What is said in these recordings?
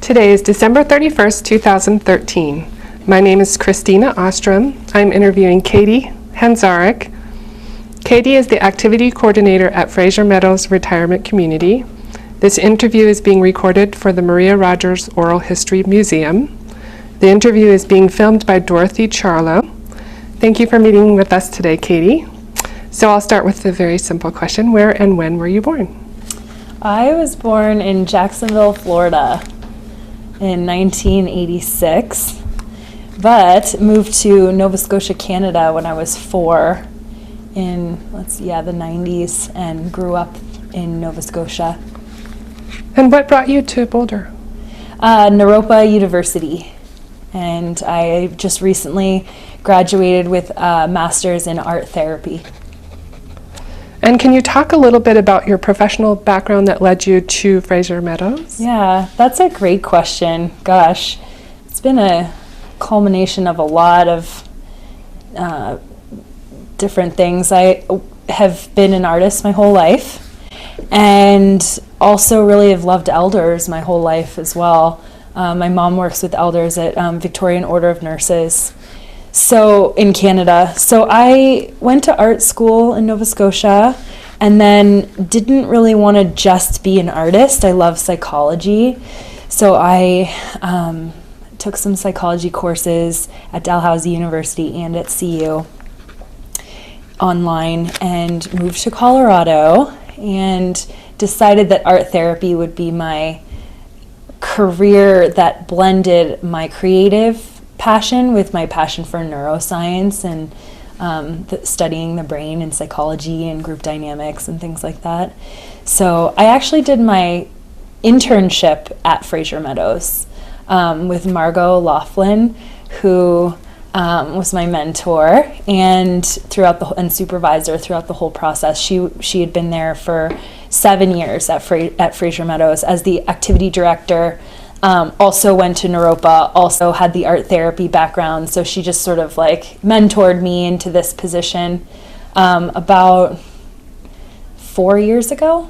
Today is December 31st, 2013. My name is Christina Ostrom. I'm interviewing Katie Hanczaryk. Katie is the activity coordinator at Fraser Meadows Retirement Community. This interview is being recorded for the Maria Rogers Oral History Museum. The interview is being filmed by Dorothy Charlo. Thank you for meeting with us today, Katie. So I'll start with a very simple question. Where and when were you born? I was born in Jacksonville, Florida in 1986, but moved to Nova Scotia, Canada when I was 4 in, the 90s, and grew up in Nova Scotia. And what brought you to Boulder? MROHP University, and I just recently graduated with a master's in art therapy. And can you talk a little bit about your professional background that led you to Fraser Meadows? Yeah, that's a great question. Gosh, it's been a culmination of a lot of different things. I have been an artist my whole life, and also really have loved elders my whole life as well. My mom works with elders at Victorian Order of Nurses, so in Canada. So I went to art school in Nova Scotia and then didn't really want to just be an artist. I love psychology. So I took some psychology courses at Dalhousie University and at CU online, and moved to Colorado and decided that art therapy would be my career that blended my creative passion with my passion for neuroscience and studying the brain and psychology and group dynamics and things like that. So I actually did my internship at Fraser Meadows with Margot Laughlin, who was my mentor and supervisor throughout the whole process. She had been there for 7 years at Fraser Meadows as the activity director. Also went to MROHP, also had the art therapy background, so she just sort of mentored me into this position about 4 years ago.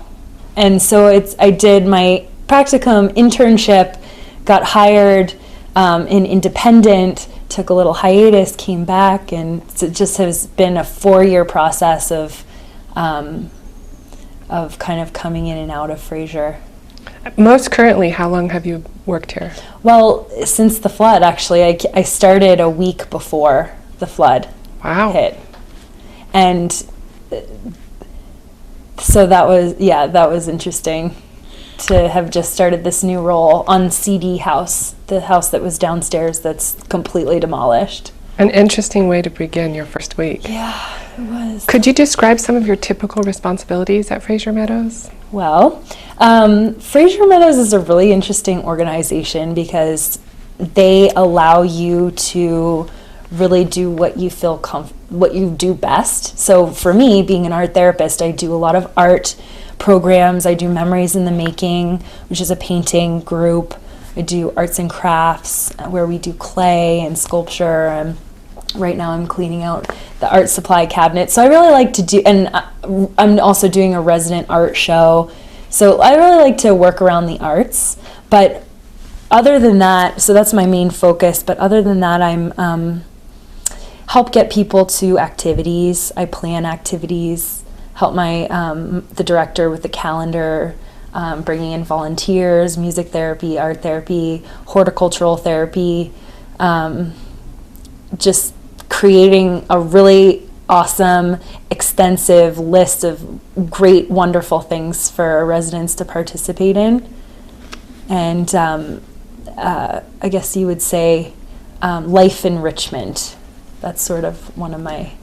And so I did my practicum internship, got hired in independent, took a little hiatus, came back, and it just has been a 4-year process of kind of coming in and out of Fraser. Most currently, how long have you worked here? Well, since the flood, actually. I started a week before the flood hit. And so that was interesting to have just started this new role on CD House, the house that was downstairs that's completely demolished. An interesting way to begin your first week. Yeah, it was. Could you describe some of your typical responsibilities at Fraser Meadows? Well, Fraser Meadows is a really interesting organization because they allow you to really do what you feel what you do best. So for me, being an art therapist, I do a lot of art programs. I do Memories in the Making, which is a painting group. I do arts and crafts where we do clay and sculpture. And right now I'm cleaning out the art supply cabinet. So I really like to do, and I'm also doing a resident art show. So I really like to work around the arts. But other than that, so that's my main focus. But other than that, I'm help get people to activities. I plan activities, help the director with the calendar, bringing in volunteers, music therapy, art therapy, horticultural therapy, just creating a really awesome, extensive list of great, wonderful things for residents to participate in. And I guess you would say life enrichment. That's sort of one of my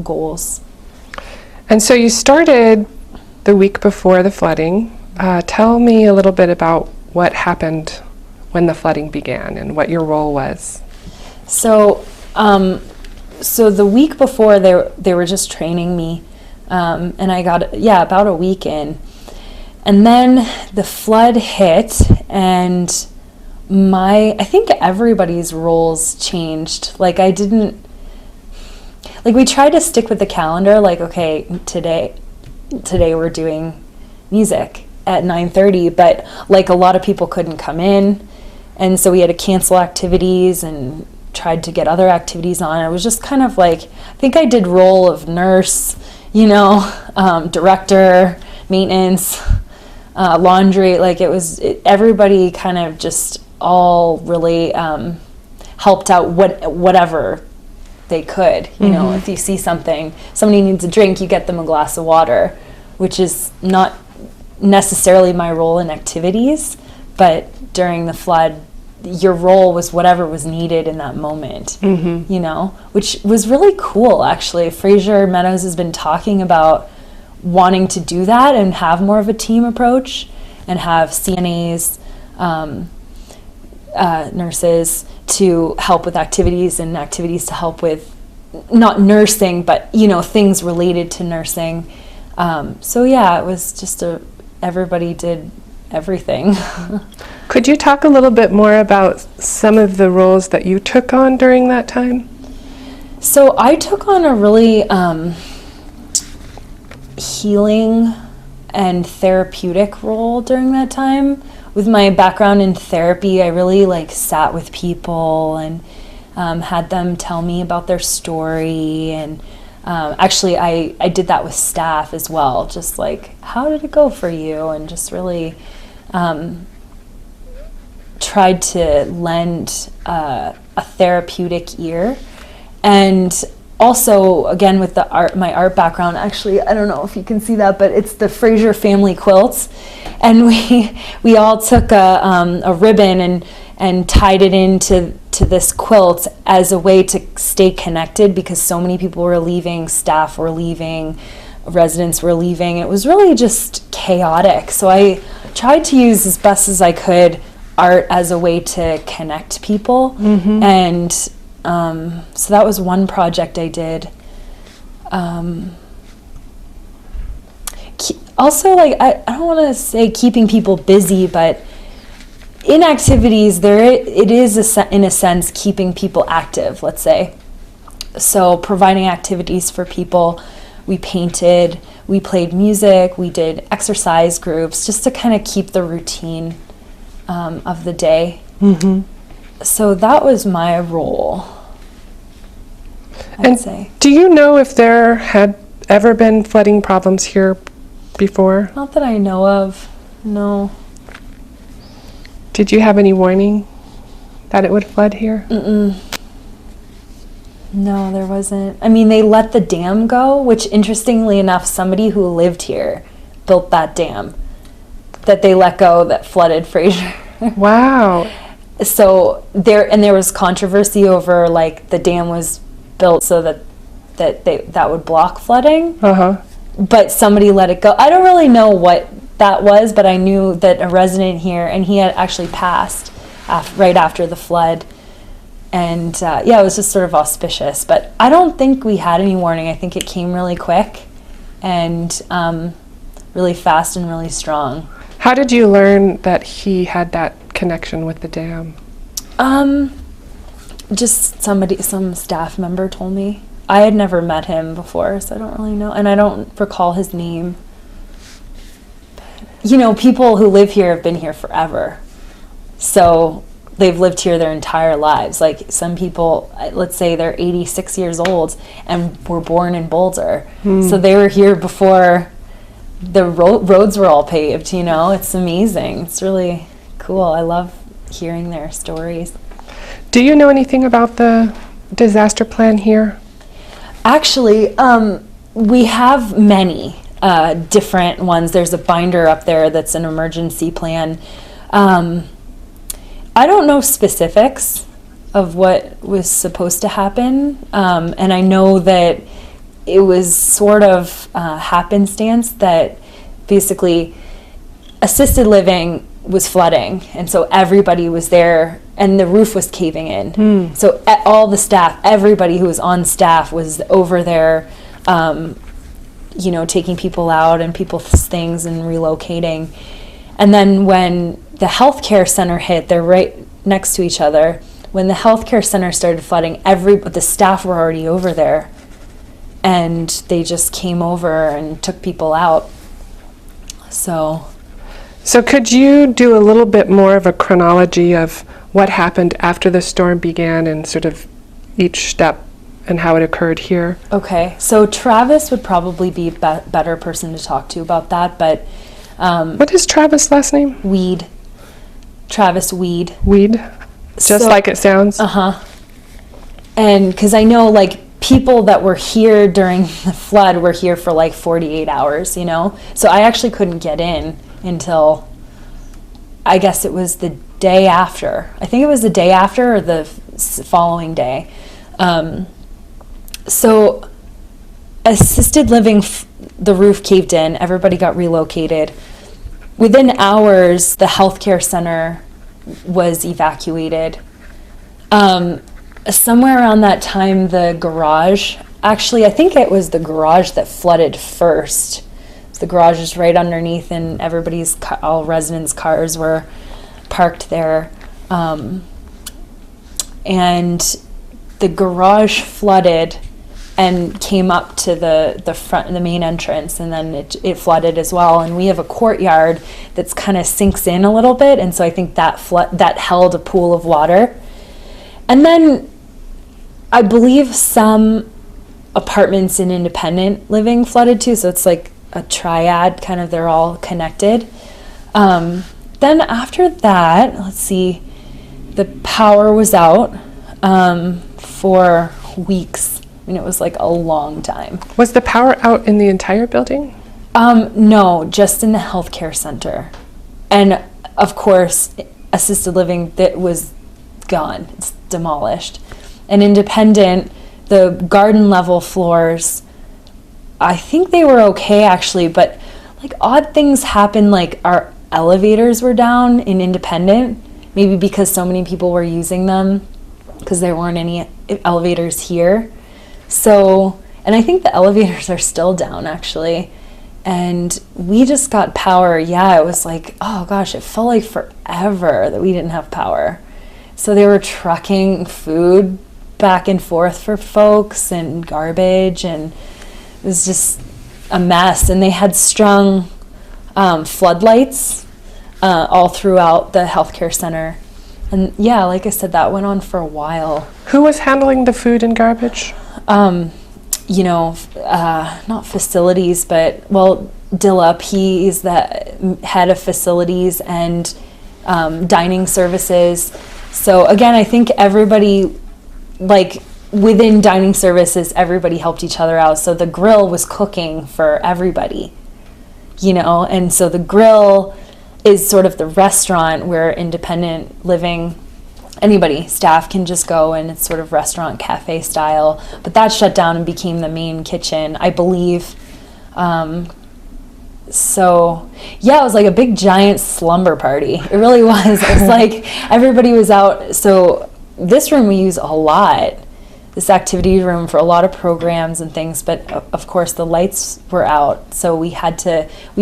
goals. And so you started the week before the flooding. Tell me a little bit about what happened when the flooding began and what your role was. So the week before they were just training me, and I got about a week in, and then the flood hit, and I think everybody's roles changed. We tried to stick with the calendar. Okay, today we're doing music at 9:30, but a lot of people couldn't come in. And so we had to cancel activities and tried to get other activities on. It was just kind of like, I think I did role of nurse, director, maintenance, laundry. Like everybody kind of just all really helped out whatever they could. If you see somebody needs a drink, you get them a glass of water, which is not necessarily my role in activities, but during the flood, your role was whatever was needed in that moment, which was really cool, actually. Fraser Meadows has been talking about wanting to do that and have more of a team approach and have CNAs, nurses to help with activities and activities to help with not nursing, but, things related to nursing. So yeah, it was just everybody did everything. Could you talk a little bit more about some of the roles that you took on during that time? So I took on a really healing and therapeutic role during that time. With my background in therapy, I really sat with people and had them tell me about their story. And actually, I did that with staff as well, just how did it go for you? And just really tried to lend a therapeutic ear. And also, again, with my art background, actually, I don't know if you can see that, but it's the Fraser family quilts. And we all took a ribbon and tied it into this quilt as a way to stay connected, because so many people were leaving, staff were leaving, residents were leaving. It was really just chaotic. So I tried to use as best as I could art as a way to connect people. And so that was one project I did. Also, I don't want to say keeping people busy, but in activities, it is in a sense keeping people active, let's say. So providing activities for people. We painted, we played music, we did exercise groups, just to kind of keep the routine of the day. So that was my role, I'd say. Do you know if there had ever been flooding problems here before? Not that I know of, no. Did you have any warning that it would flood here? No, there wasn't. I mean, they let the dam go, which interestingly enough, somebody who lived here built that dam that they let go that flooded Fraser. Wow. So there was controversy over the dam was built so that would block flooding. But somebody let it go. I don't really know what that was, but I knew that a resident here, and he had actually passed right after the flood. And it was just sort of auspicious. But I don't think we had any warning. I think it came really quick and really fast and really strong. How did you learn that he had that connection with the dam? Just some staff member told me. I had never met him before, so I don't really know. And I don't recall his name. People who live here have been here forever. So they've lived here their entire lives. Some people, let's say they're 86 years old and were born in Boulder. So they were here before the roads were all paved, It's amazing. It's really cool. I love hearing their stories. Do you know anything about the disaster plan here? Actually, we have many different ones. There's a binder up there that's an emergency plan. I don't know specifics of what was supposed to happen, and I know that it was sort of happenstance that basically assisted living was flooding, and so everybody was there, and the roof was caving in. So all the staff, everybody who was on staff was over there, taking people out and people's things and relocating. And then when the healthcare center hit, they're right next to each other. When the healthcare center started flooding, the staff were already over there, and they just came over and took people out. So could you do a little bit more of a chronology of what happened after the storm began and sort of each step and how it occurred here. Okay, so Travis would probably be a better person to talk to about that, but What is Travis' last name? Weed. Travis Weed. Weed? Just like it sounds? Uh-huh. And because I know, like, people that were here during the flood were here for like 48 hours, you know? So I actually couldn't get in until, I guess it was the day after. I think it was the day after or the following day. So assisted living, the roof caved in, everybody got relocated. Within hours, the healthcare center was evacuated. Somewhere around that time, the garage, actually, I think it was the garage that flooded first. The garage is right underneath, and all residents' cars were parked there. And the garage flooded and came up to the front, the main entrance, and then it flooded as well. And we have a courtyard that's kind of sinks in a little bit, and so I think that held a pool of water. And then I believe some apartments in independent living flooded too, so it's like a triad, kind of, they're all connected. Then after that, let's see, the power was out for weeks. I mean, it was like a long time. Was the power out in the entire building? No, just in the healthcare center. And of course, assisted living, that was gone. It's demolished. And independent, the garden level floors, I think they were okay actually, but like odd things happened, like our elevators were down in independent, maybe because so many people were using them because there weren't any elevators here. So, and I think the elevators are still down actually. And we just got power. Yeah, it was like, oh gosh, it felt like forever that we didn't have power. So they were trucking food back and forth for folks and garbage, and it was just a mess. And they had strung floodlights all throughout the healthcare center. And yeah, like I said, that went on for a while. Who was handling the food and garbage? Not facilities, but, well, Dillup, he is the head of facilities and dining services. So again, I think everybody, like within dining services, everybody helped each other out. So the grill was cooking for everybody, and so the grill is sort of the restaurant where independent living, staff can just go, and it's sort of restaurant cafe style, but that shut down and became the main kitchen, I believe. So yeah, it was like a big giant slumber party. It really was. It was like everybody was out. So this room we use a lot, this activity room, for a lot of programs and things, but of course the lights were out, so we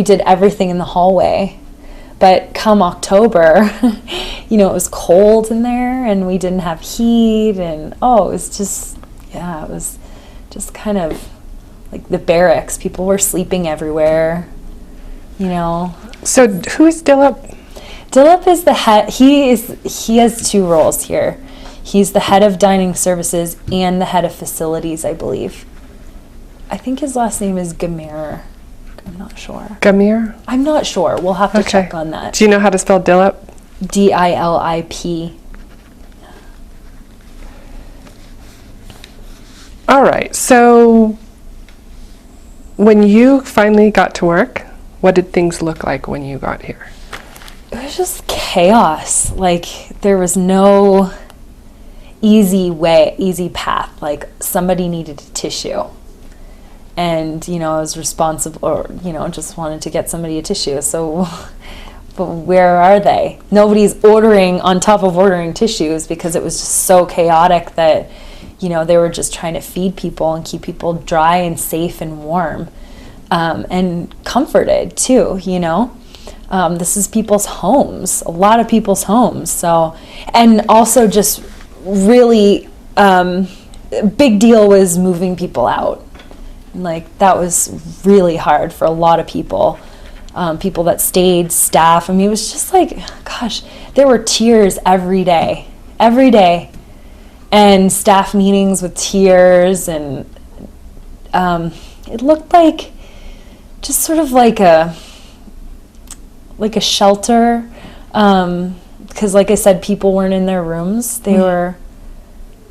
did everything in the hallway. But come October, it was cold in there, and we didn't have heat, and it was just kind of like the barracks. People were sleeping everywhere, So who is Dillup? Dillup is the head. He has two roles here. He's the head of dining services and the head of facilities, I believe. I think his last name is Gamer. I'm not sure. Gamir? I'm not sure. We'll have to check on that. Do you know how to spell Dillup? Dilip. All right. So when you finally got to work, what did things look like when you got here? It was just chaos. Like, there was no easy path. Like, somebody needed a tissue. And, I was responsible, or, just wanted to get somebody a tissue. So, but where are they? Nobody's ordering on top of ordering tissues, because it was just so chaotic that, they were just trying to feed people and keep people dry and safe and warm, and comforted too, This is people's homes, a lot of people's homes. So, and also just really, big deal was moving people out. Like, that was really hard for a lot of people. people that stayed, staff. I mean, it was just like, gosh, there were tears every day, and staff meetings with tears, and it looked like just sort of like a shelter, because like I said, people weren't in their rooms. They were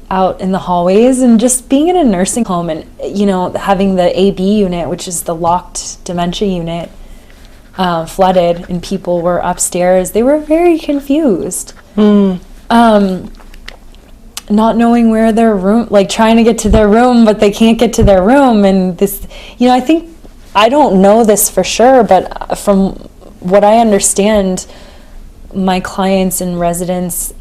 out in the hallways, and just being in a nursing home and, having the AB unit, which is the locked dementia unit, flooded, and people were upstairs. They were very confused. Not knowing where their room, like trying to get to their room, but they can't get to their room. And this, I don't know this for sure, but from what I understand, my clients and residents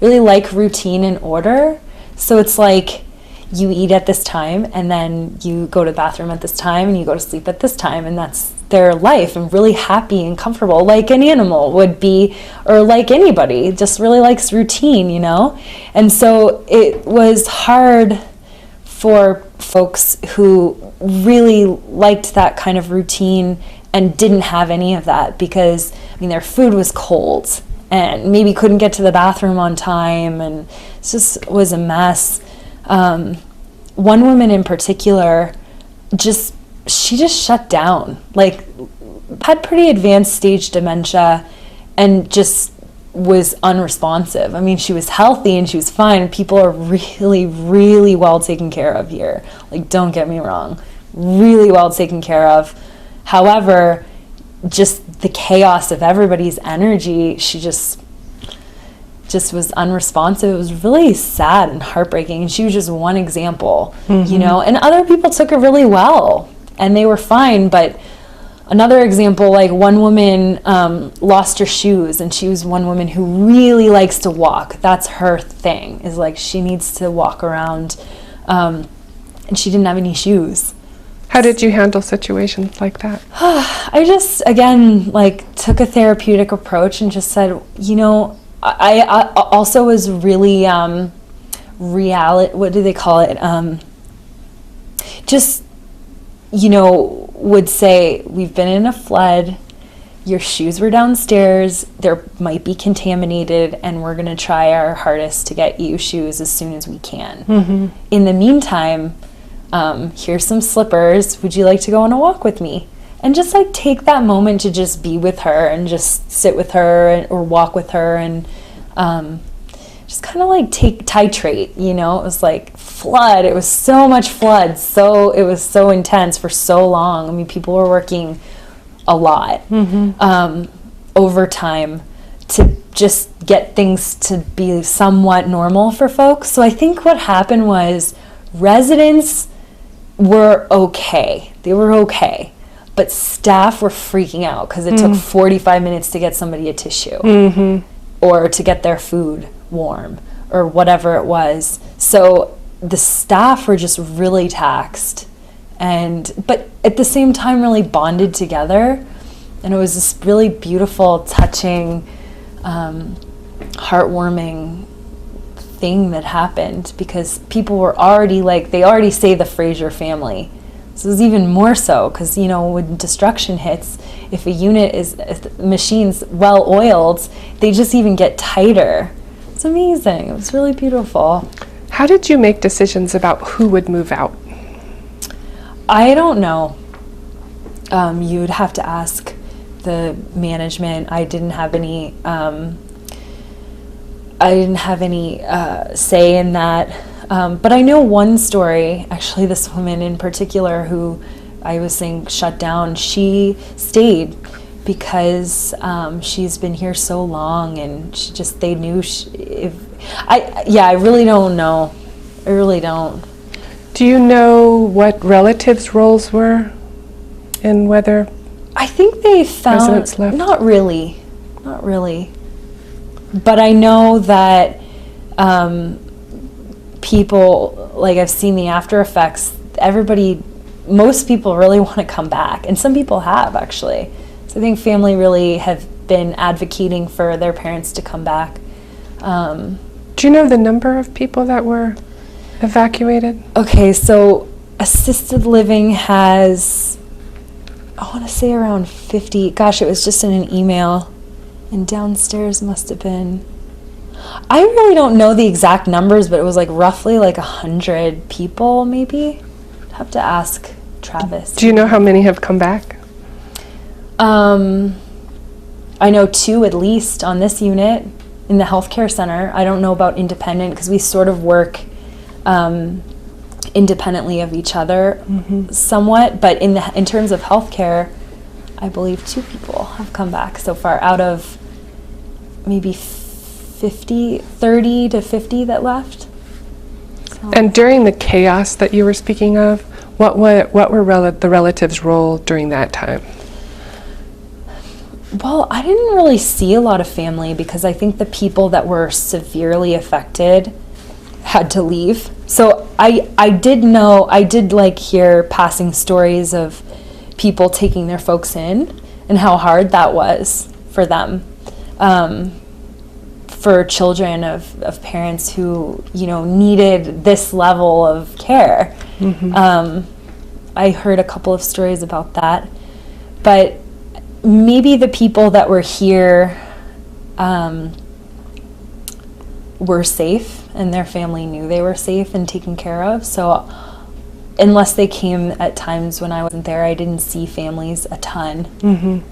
really like routine and order. So it's like you eat at this time, and then you go to the bathroom at this time, and you go to sleep at this time, and that's their life, and really happy and comfortable, like an animal would be, or like anybody, just really likes routine, And so it was hard for folks who really liked that kind of routine and didn't have any of that, because their food was cold and maybe couldn't get to the bathroom on time, and it just was a mess. One woman in particular, she just shut down, like had pretty advanced stage dementia, and just was unresponsive. She was healthy and she was fine. People are really, really well taken care of here. Like, don't get me wrong, really well taken care of. However, just the chaos of everybody's energy, she just was unresponsive. It was really sad and heartbreaking. And she was just one example, and other people took it really well and they were fine. But another example, like one woman lost her shoes, and she was one woman who really likes to walk. That's her thing, is like she needs to walk around, and she didn't have any shoes. How did you handle situations like that? I just, again, took a therapeutic approach and just said, I also was really what do they call it? Would say, we've been in a flood, your shoes were downstairs, there might be contaminated, and we're going to try our hardest to get you shoes as soon as we can. In the meantime, here's some slippers. Would you like to go on a walk with me? And just take that moment to just be with her and just sit with her or walk with her, and just kind of titrate, It was like flood. It was so much flood. So it was so intense for so long. People were working a lot, overtime, to just get things to be somewhat normal for folks. So I think what happened was residents were okay. They were okay. But staff were freaking out because it took 45 minutes to get somebody a tissue or to get their food warm or whatever it was. So the staff were just really taxed, but at the same time really bonded together. And it was this really beautiful, touching, heartwarming thing that happened, because people were already they already say the Fraser family. So it was even more so, because when destruction hits, if a machine's well oiled, they just even get tighter. It's amazing. It was really beautiful. How did you make decisions about who would move out? I don't know. You would have to ask the management. I didn't have any say in that. But I know one story, actually, this woman in particular who I was saying shut down, she stayed because she's been here so long, and they knew I really don't know. I really don't. Do you know what relatives' roles were and whether I think they found residents left? Not really. But I know that people, I've seen the after effects, most people really want to come back, and some people have, actually. So I think family really have been advocating for their parents to come back. Do you know the number of people that were evacuated? Okay, so assisted living has I want to say around 50. Gosh, it was just in an email. And downstairs must have been, I really don't know the exact numbers, but it was like roughly like 100 people, maybe. I'd have to ask Travis. Do you know how many have come back? I know 2 at least on this unit in the healthcare center. I don't know about independent because we sort of work independently of each other somewhat. But in terms of healthcare, I believe 2 people have come back so far out of maybe 30 to 50 that left. So. And during the chaos that you were speaking of, what were the relatives' role during that time? Well, I didn't really see a lot of family because I think the people that were severely affected had to leave. So I did hear passing stories of people taking their folks in and how hard that was for them. For children of parents who, needed this level of care. I heard a couple of stories about that. But maybe the people that were here were safe and their family knew they were safe and taken care of. So unless they came at times when I wasn't there, I didn't see families a ton.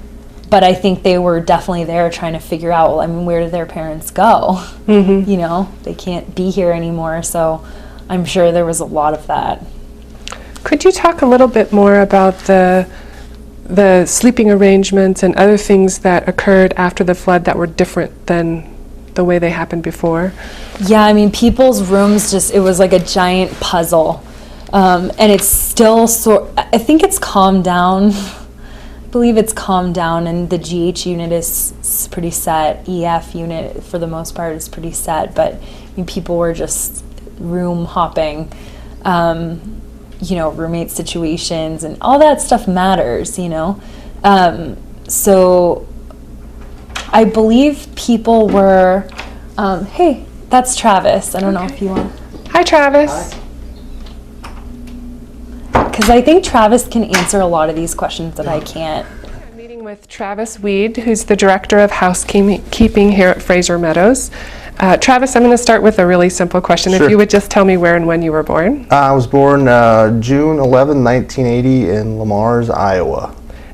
But I think they were definitely there trying to figure out, where did their parents go? They can't be here anymore. So I'm sure there was a lot of that. Could you talk a little bit more about the sleeping arrangements and other things that occurred after the flood that were different than the way they happened before? Yeah, people's rooms it was like a giant puzzle. And it's still I think it's calmed down. I believe it's calmed down, and the GH unit is pretty set. EF unit, for the most part, is pretty set. But people were just room hopping, roommate situations, and all that stuff matters, So I believe people were, hey, that's Travis. I don't know if you want. Hi, Travis. Hi. Because I think Travis can answer a lot of these questions that I can't. I'm meeting with Travis Weed, who's the Director of Housekeeping here at Fraser Meadows. Travis, I'm going to start with a really simple question. Sure. If you would just tell me where and when you were born. I was born June 11, 1980 in Lamars, Iowa.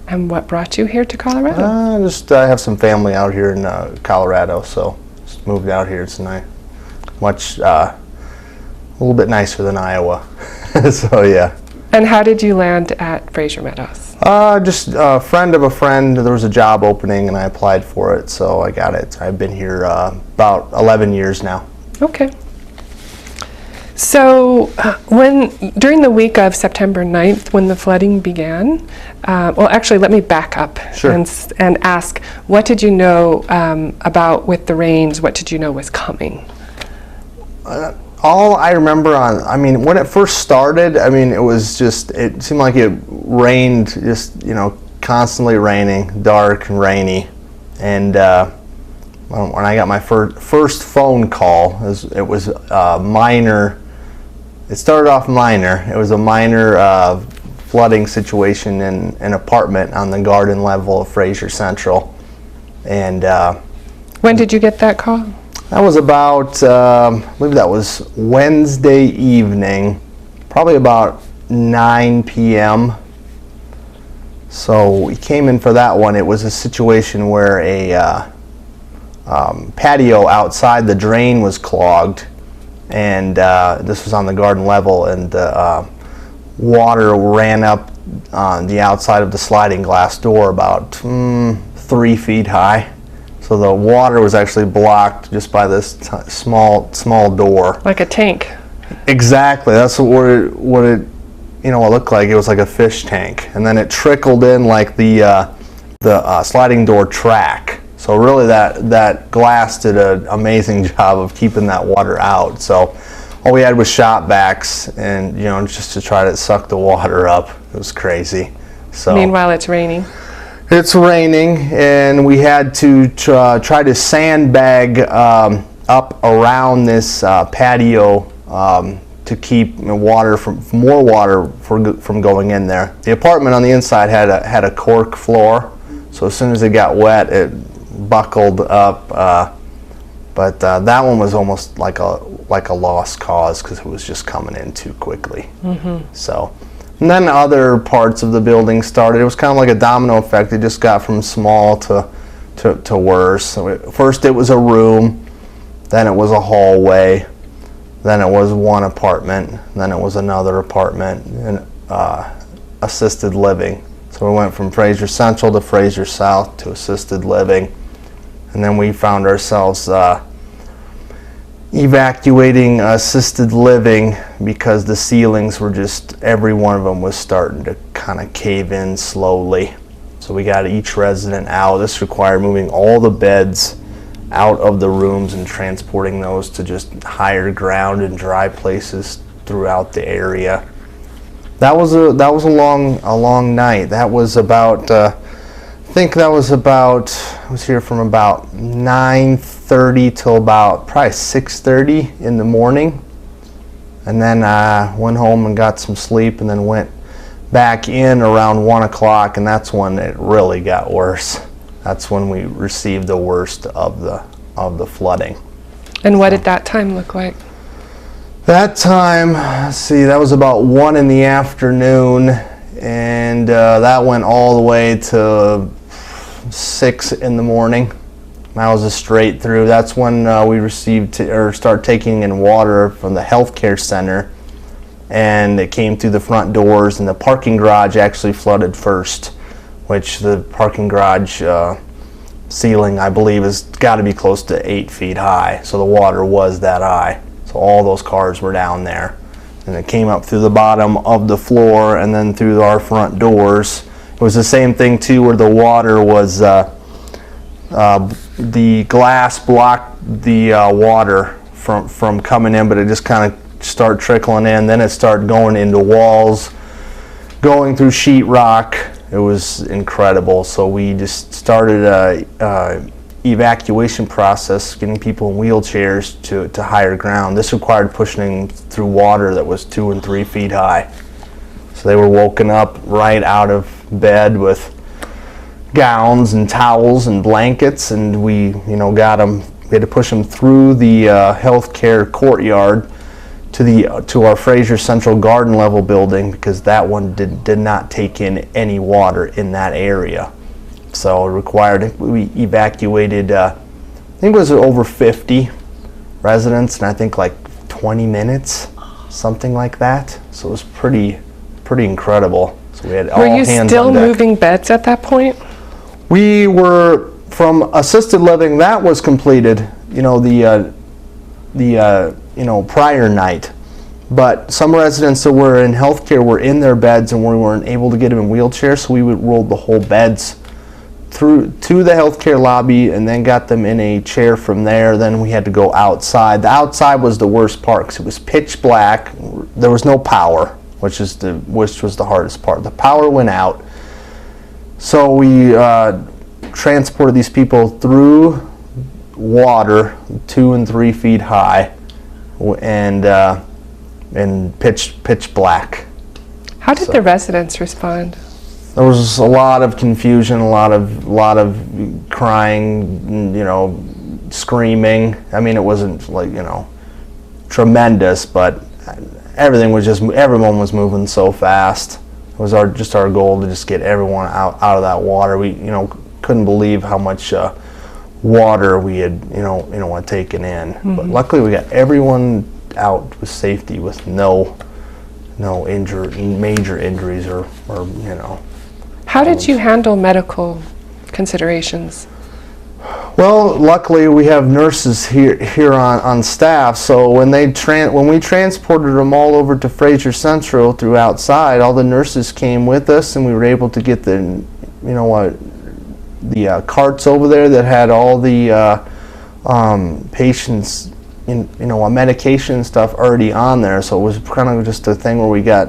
And what brought you here to Colorado? I have some family out here in Colorado, so just moved out here. It's nice, a little bit nicer than Iowa. So yeah. And how did you land at Fraser Meadows? Just a friend of a friend. There was a job opening and I applied for it, so I got it. I've been here about 11 years now. Okay. So during the week of September 9th, when the flooding began, actually let me back up. Sure. and ask, what did you know about with the rains? What did you know was coming? All I remember when it first started, it seemed like it rained, constantly raining, dark and rainy. And when I got my first phone call, it was minor. It started off minor. It was a minor flooding situation in an apartment on the garden level of Fraser Central. And when did you get that call? that was about, I believe that was Wednesday evening, probably about 9 p.m. So we came in for that one. It was a situation where a patio outside the drain was clogged, and this was on the garden level, and water ran up on the outside of the sliding glass door about 3 feet high. So the water was actually blocked just by this small door. Like a tank. Exactly. That's what it looked like. It was like a fish tank, and then it trickled in like the sliding door track. So really, that glass did an amazing job of keeping that water out. So all we had was shop vacs, and just to try to suck the water up. It was crazy. So meanwhile, it's raining. It's raining, and we had to try to sandbag up around this patio to keep more water from going in there. The apartment on the inside had a cork floor, so as soon as it got wet, it buckled up. But that one was almost like a lost cause because it was just coming in too quickly. So, and then other parts of the building started. It was kind of like a domino effect. It just got from small to worse. So first it was a room, then it was a hallway, then it was one apartment, then it was another apartment, and assisted living. So we went from Fraser Central to Fraser South to assisted living, and then we found ourselves evacuating assisted living because the ceilings were just, every one of them was starting to kind of cave in slowly. So we got each resident out. This required moving all the beds out of the rooms and transporting those to just higher ground and dry places throughout the area. That was a long night. That was about I was here from about 9:30 till about probably 6:30 in the morning, and then went home and got some sleep, and then went back in around 1 o'clock, and that's when it really got worse. That's when we received the worst of the flooding. And what did that time look like? That time, let's see, that was about 1 in the afternoon, and that went all the way to 6 in the morning. That was a straight through. That's when we started taking in water from the healthcare center, and it came through the front doors, and the parking garage actually flooded first, which the parking garage ceiling, I believe, has got to be close to 8 feet high. So the water was that high. So all those cars were down there, and it came up through the bottom of the floor and then through our front doors. It was the same thing too, where the water was, the glass blocked the water from coming in, but it just kind of started trickling in. Then it started going into walls, going through sheetrock. It was incredible. So we just started a evacuation process, getting people in wheelchairs to higher ground. This required pushing through water that was 2 and 3 feet high. So they were woken up right out of bed with gowns and towels and blankets, and we got them. We had to push them through the healthcare courtyard to our Fraser Central garden level building, because that one did not take in any water in that area. So we evacuated, I think it was over 50 residents, and I think like 20 minutes, something like that. So it was pretty incredible. So we had all hands on deck. Were you still moving beds at that point? We were, from assisted living, that was completed, the prior night. But some residents that were in healthcare were in their beds, and we weren't able to get them in wheelchairs, so we would roll the whole beds through to the healthcare lobby and then got them in a chair from there. Then we had to go outside. The outside was the worst part because it was pitch black. There was no power, which was the hardest part. The power went out. So we transported these people through water 2 and 3 feet high, and pitch black. How did the residents respond? There was a lot of confusion, a lot of crying, screaming. I mean, it wasn't like tremendous, but everyone was moving so fast. It was our goal to just get everyone out of that water. We couldn't believe how much water we had taken in. Mm-hmm. But luckily we got everyone out with safety with no major injuries or. How did you handle medical considerations? Well, luckily we have nurses here on staff. So when we transported them all over to Fraser Central through outside, all the nurses came with us, and we were able to get the carts over there that had all the patients medication and stuff already on there. So it was kind of just a thing where we got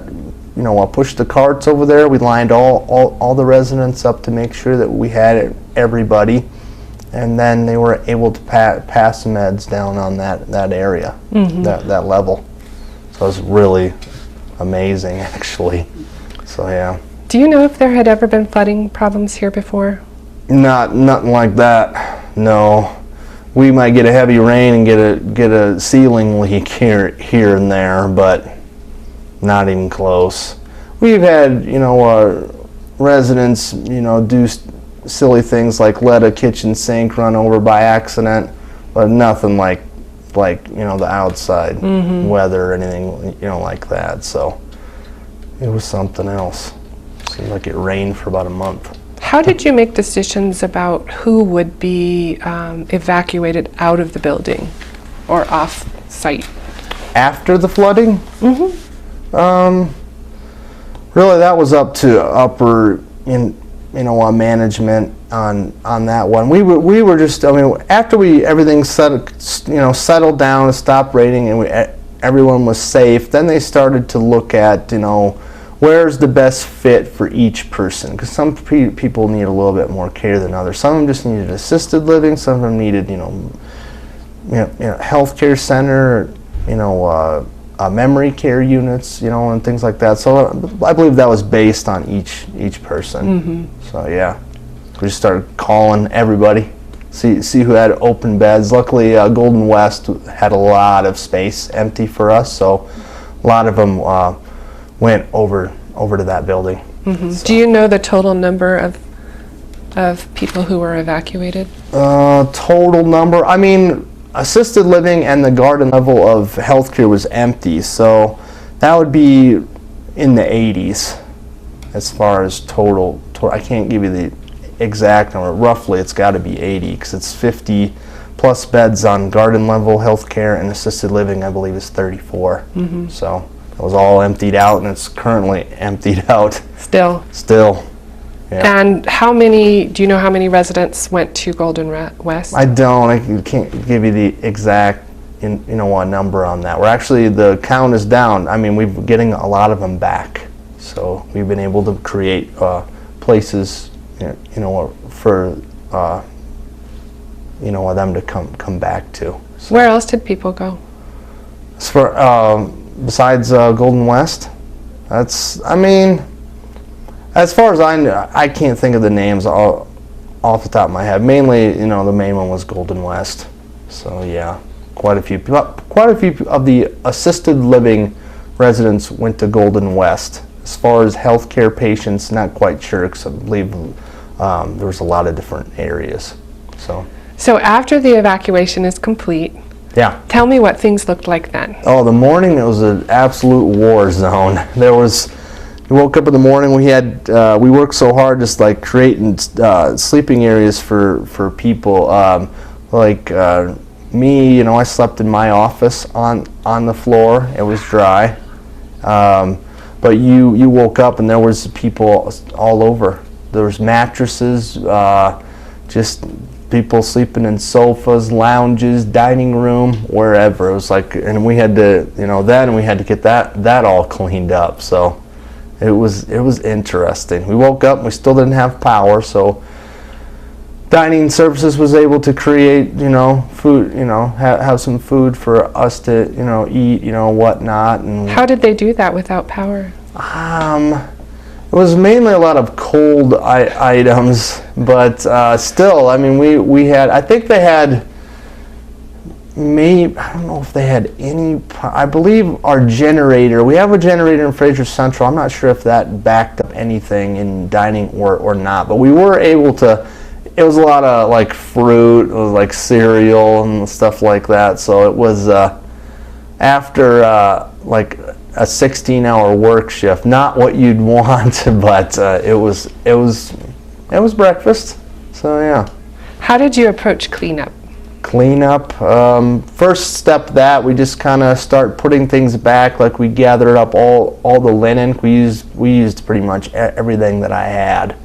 pushed the carts over there. We lined all the residents up to make sure that we had everybody, and then they were able to pass the meds down on that area, mm-hmm. that level. So it was really amazing, actually. So yeah. Do you know if there had ever been flooding problems here before? Nothing like that. No. We might get a heavy rain and get a ceiling leak here and there, but not even close. We've had, residents, do silly things like let a kitchen sink run over by accident, but nothing like the outside weather or anything, like that. So it was something else. Seemed like it rained for about a month. How did you make decisions about who would be evacuated out of the building or off site? After the flooding? Really, that was up to upper management on that one. We were just, after everything settled down and stopped raining and everyone was safe, then they started to look at, where's the best fit for each person, because some people need a little bit more care than others. Some of them just needed assisted living, some of them needed, healthcare center, memory care units, and things like that. So I believe that was based on each person. So yeah, we just started calling everybody, see who had open beds. Luckily, Golden West had a lot of space empty for us, so a lot of them went over to that building. So. Do you know the total number of people who were evacuated? Total number, assisted living and the garden level of healthcare was empty, so that would be in the 80s as far as total. I can't give you the exact number. Roughly, it's got to be 80 because it's 50 plus beds on garden level healthcare, and assisted living, I believe, is 34. So it was all emptied out, and it's currently emptied out. Still. Yeah. And do you know how many residents went to Golden West? I don't. I can't give you the exact, number on that. We're actually, the count is down. We're getting a lot of them back. So we've been able to create places, for, them to come back to. So. Where else did people go? Besides Golden West, as far as I know, I can't think of the names off the top of my head. Mainly, the main one was Golden West. So yeah, quite a few of the assisted living residents went to Golden West. As far as healthcare patients, not quite sure, because I believe there was a lot of different areas. So after the evacuation is complete, yeah. Tell me what things looked like then. Oh, the morning, it was an absolute war zone. We woke up in the morning, we worked so hard just like creating sleeping areas for people. Me, I slept in my office on the floor. It was dry. But you woke up and there was people all over. There was mattresses, just people sleeping in sofas, lounges, dining room, wherever. It was and we had to, then we had to get that all cleaned up. So it was interesting. We woke up and we still didn't have power, so dining services was able to create, food, have some food for us to, eat, whatnot. And how did they do that without power? It was mainly a lot of cold items, but still, we had, I think they had, I don't know if they had any, I believe our generator, we have a generator in Fraser Central. I'm not sure if that backed up anything in dining or not, but we were able to, it was a lot of fruit, it was cereal and stuff like that. So it was after a 16-hour work shift, not what you'd want, but it was breakfast. So yeah. How did you approach cleanup? First step that we just kind of start putting things back. We gathered up all the linen. We used pretty much everything that I had.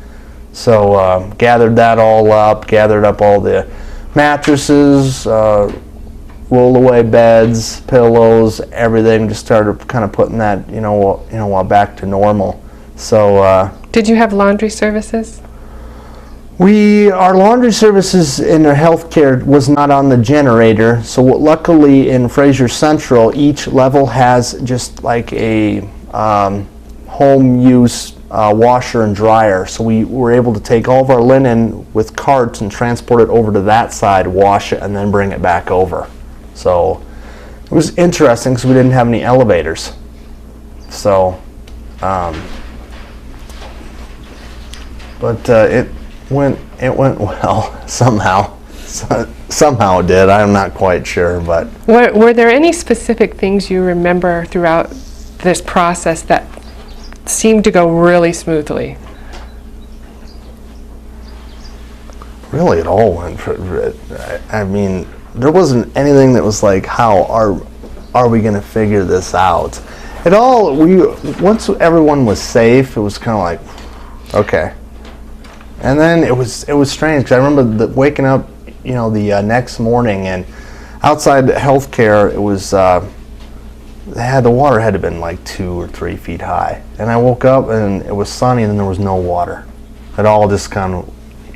So gathered that all up. Gathered up all the mattresses, rollaway beds, pillows, everything. Just started kind of putting that back to normal. So did you have laundry services? Our laundry services in our healthcare was not on the generator, so luckily in Fraser Central, each level has just like a home use washer and dryer. So we were able to take all of our linen with carts and transport it over to that side, wash it, and then bring it back over. So it was interesting because we didn't have any elevators. So, but it went well somehow. Somehow it did. I'm not quite sure, but Were there any specific things you remember throughout this process that seemed to go really smoothly? really it all went. I mean, there wasn't anything that was like, how are we going to figure this out? Once everyone was safe, it was kind of like, okay. And then it was strange because I remember waking up, the next morning, and outside healthcare, it was the water had to have been like 2 or 3 feet high, and I woke up and it was sunny, and then there was no water. It all just kind of,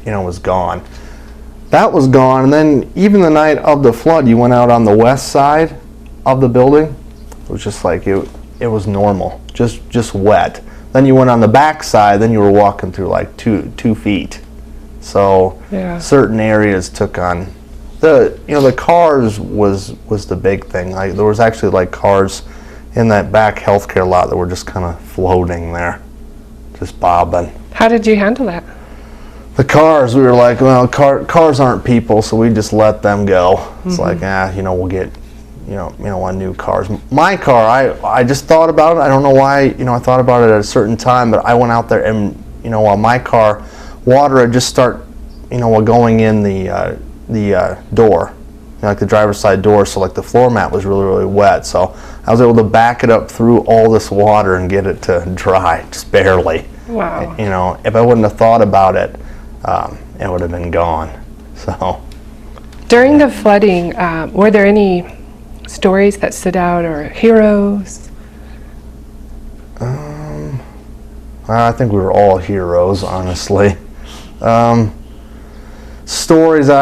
was gone. That was gone, and then even the night of the flood, you went out on the west side of the building. It was just like it was normal, just wet. Then you went on the back side, then you were walking through like 2 feet. So Yeah. certain areas took on the cars was the big thing. Like there was actually like cars in that back healthcare lot that were just kind of floating there, just bobbing. How did you handle that? The cars, we were like, well, cars aren't people, so we just let them go. It's like, we'll get, on new cars. My car, I just thought about it. I don't know why, I thought about it at a certain time, but I went out there and, while my car, water had just start, going in the door, like the driver's side door, so like the floor mat was really, really wet. So I was able to back it up through all this water and get it to dry, just barely. Wow. If I wouldn't have thought about it, it would have been gone. So During the flooding, were there any stories that stood out or heroes? I think we were all heroes, honestly. Stories, we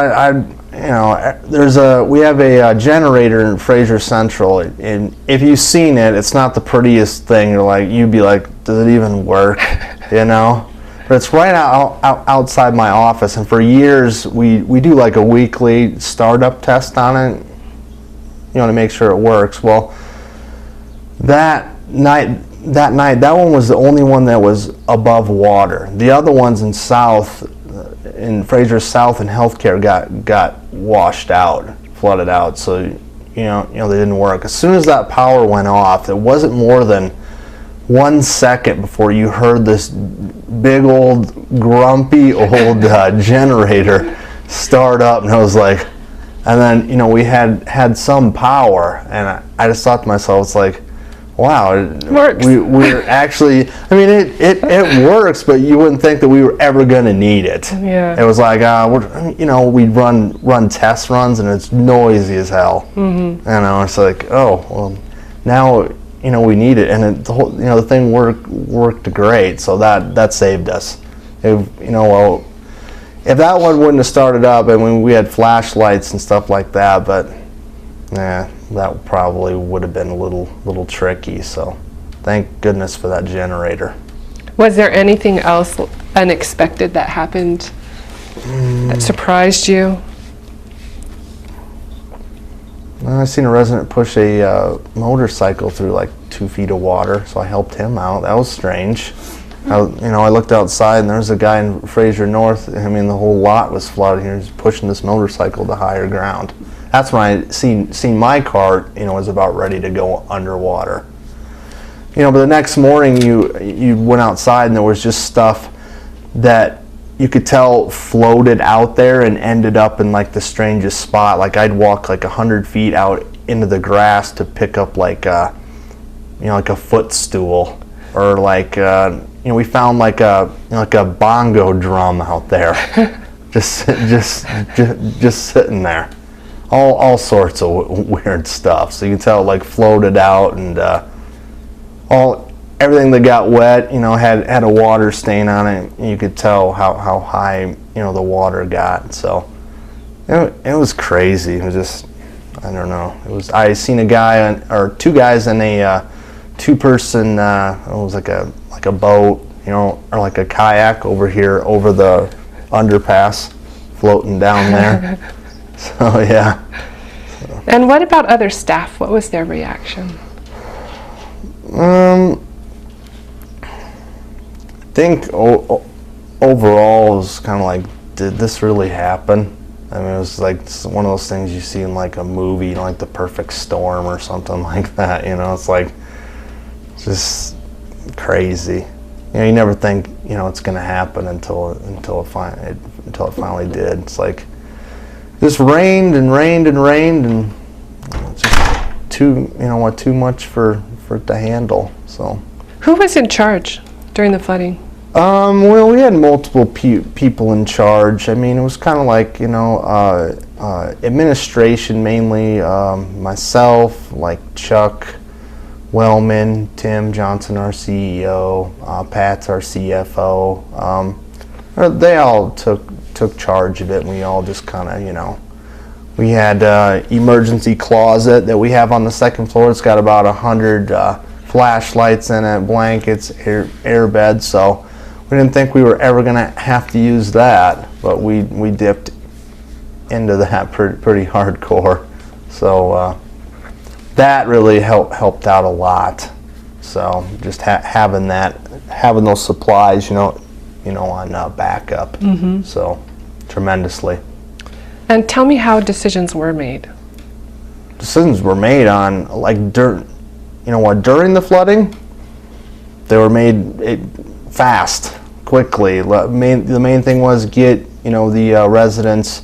have a generator in Fraser Central, and if you've seen it, it's not the prettiest thing. You'd be like, does it even work? But it's right outside my office, and for years we do like a weekly startup test on it, to make sure it works. Well, that that one was the only one that was above water. The other ones in Fraser South and healthcare got washed out, flooded out. So they didn't work. As soon as that power went off, it wasn't more than 1 second before you heard this big old grumpy old generator start up, and I was like, and then we had some power, and I just thought to myself, it's like, wow, Works. we're actually, it works, but you wouldn't think that we were ever going to need it. Yeah. It was like, we'd run test runs, and it's noisy as hell. Mm-hmm. It's like, oh, well, now, we need it, and the thing worked great, so that saved us. If that one wouldn't have started up, we had flashlights and stuff like that, but that probably would have been a little tricky. So, thank goodness for that generator. Was there anything else unexpected that happened that surprised you? I seen a resident push a motorcycle through like 2 feet of water, so I helped him out. That was strange. I looked outside, and there was a guy in Fraser North. The whole lot was flooded. He was pushing this motorcycle to higher ground. That's when I seen my car, was about ready to go underwater. But the next morning you went outside, and there was just stuff that you could tell floated out there and ended up in like the strangest spot. Like I'd walk like 100 feet out into the grass to pick up like a footstool, or like we found like a bongo drum out there, just sitting there. All sorts of weird stuff. So you can tell it like floated out, and everything that got wet, had a water stain on it. You could tell how high, the water got. So it was crazy. It was just, I don't know. I seen a guy or two guys in a two-person. It was like a boat, or like a kayak over here over the underpass, floating down there. So yeah. And what about other staff? What was their reaction? I think overall it was kind of like, did this really happen? I mean, it was like one of those things you see in like a movie, like The Perfect Storm or something like that. It's like just crazy. You never think it's going to happen until it finally did. It's like just rained and rained and rained, and it's just too much for it to handle. So Who was in charge during the flooding? Well, we had multiple people in charge. I mean, it was kind of like, administration mainly, myself, like Chuck Wellman, Tim Johnson, our CEO, Pat's our CFO. They all took charge of it, and we all just kind of, we had emergency closet that we have on the second floor. It's got about 100 flashlights in it, blankets, air beds, so we didn't think we were ever going to have to use that, but we dipped into that pretty hardcore. So that really helped out a lot. So just having those supplies, on backup. Mm-hmm. So tremendously. And tell me how decisions were made. Decisions were made on during the flooding. They were made fast, quickly. The main thing was get the residents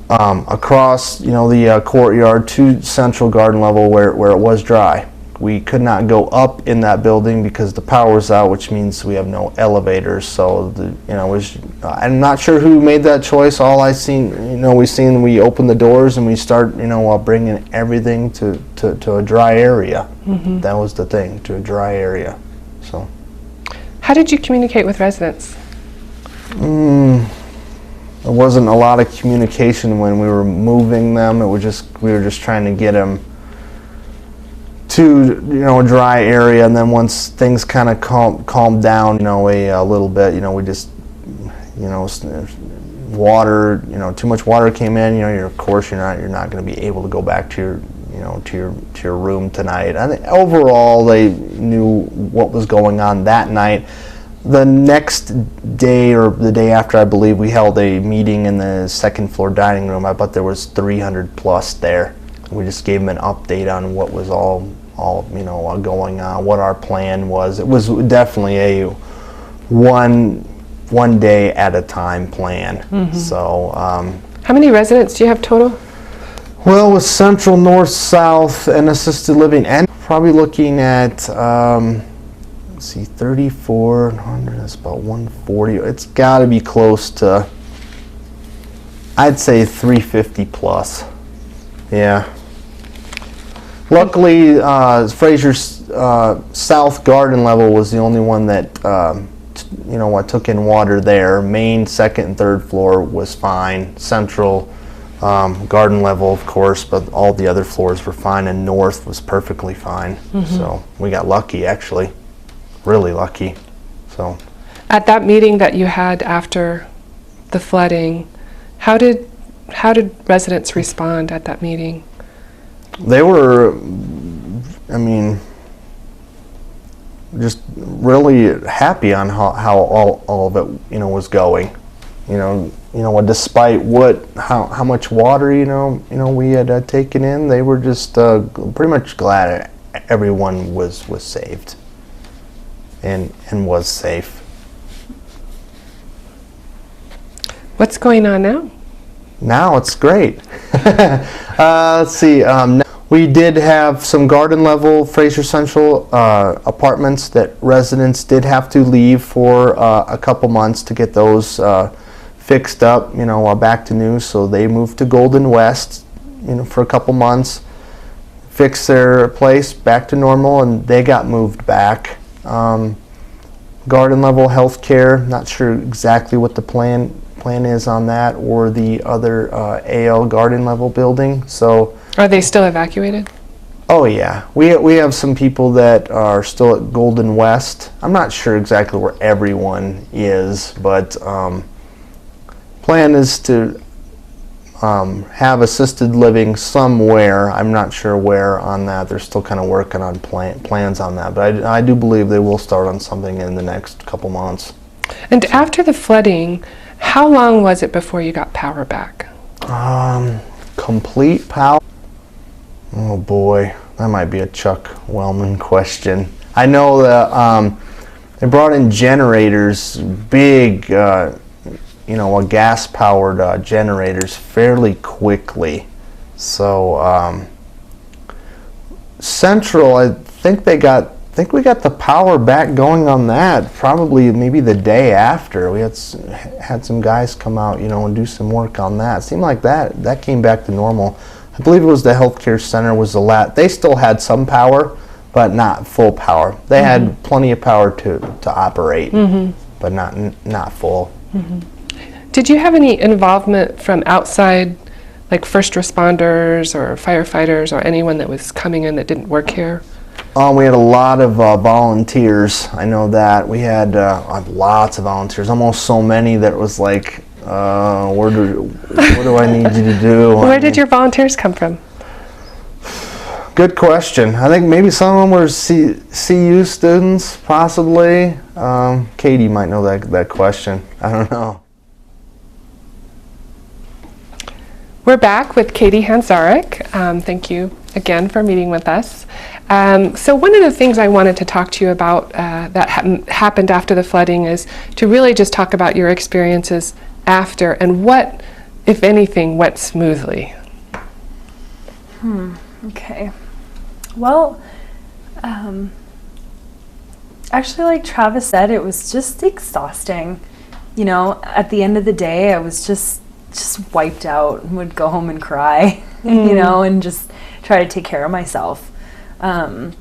across the courtyard to central garden level where it was dry. We could not go up in that building because the power was out, which means we have no elevators. So I'm not sure who made that choice. All I seen, we open the doors and we start bringing everything to a dry area. Mm-hmm. That was the thing, to a dry area. So How did you communicate with residents? there wasn't a lot of communication when we were moving them. We were just trying to get them to a dry area, and then once things kind of calmed down a little bit, we just water, too much water came in, of course you're not going to be able to go back to your room tonight. I think overall they knew what was going on that night. The next day or the day after, I believe, we held a meeting in the second floor dining room. I bet there was 300 plus there. We just gave them an update on what was all going on, what our plan was. It was definitely a one day at a time plan. Mm-hmm. So How many residents do you have total? well, with central, north, south, and assisted living, and probably looking at 3,400, that's about 140. It's got to be close to, I'd say 350 plus. Yeah. Luckily, Fraser's south garden level was the only one that took in water there. Main, second, and third floor was fine. Central garden level, of course, but all the other floors were fine, and north was perfectly fine. Mm-hmm. So we got lucky, actually, really lucky. So At that meeting that you had after the flooding, how did residents respond at that meeting? they were, just really happy on how all of it, was going. Despite how much water, we had taken in, they were just pretty much glad everyone was saved and was safe. What's going on now? Now it's great. Let's see. We did have some garden level Fraser Central apartments that residents did have to leave for a couple months to get those fixed up, back to new. So they moved to Golden West, for a couple months, fixed their place back to normal, and they got moved back. garden level healthcare. Not sure exactly what the plan is on that, or the other AL garden level building. So Are they still evacuated? oh yeah, we have some people that are still at Golden West. I'm not sure exactly where everyone is, but plan is to have assisted living somewhere. I'm not sure where on that. They're still kind of working on plans on that, but I do believe they will start on something in the next couple months. And after the flooding, how long was it before you got power back? Complete power? Oh boy, that might be a Chuck Wellman question. I know that they brought in generators, big, gas-powered generators fairly quickly. So Central, I think we got the power back going on that probably maybe the day after. We had some guys come out, and do some work on that. It seemed like that came back to normal. I believe it was the healthcare center was they still had some power, but not full power. They had plenty of power to operate, but not full. Did you have any involvement from outside, like first responders or firefighters or anyone that was coming in that didn't work here? We had a lot of volunteers. I know that. We had lots of volunteers, almost so many that it was like, what do I need you to do? Where did your volunteers come from? Good question. I think maybe some of them were CU students, possibly. Katie might know that question. I don't know. We're back with Katie Hanczaryk. Thank you again for meeting with us. So one of the things I wanted to talk to you about that happened after the flooding is to really just talk about your experiences after and what, if anything, went smoothly. Okay. Well, actually, like Travis said, it was just exhausting. At the end of the day, I was just wiped out and would go home and cry, and just try to take care of myself in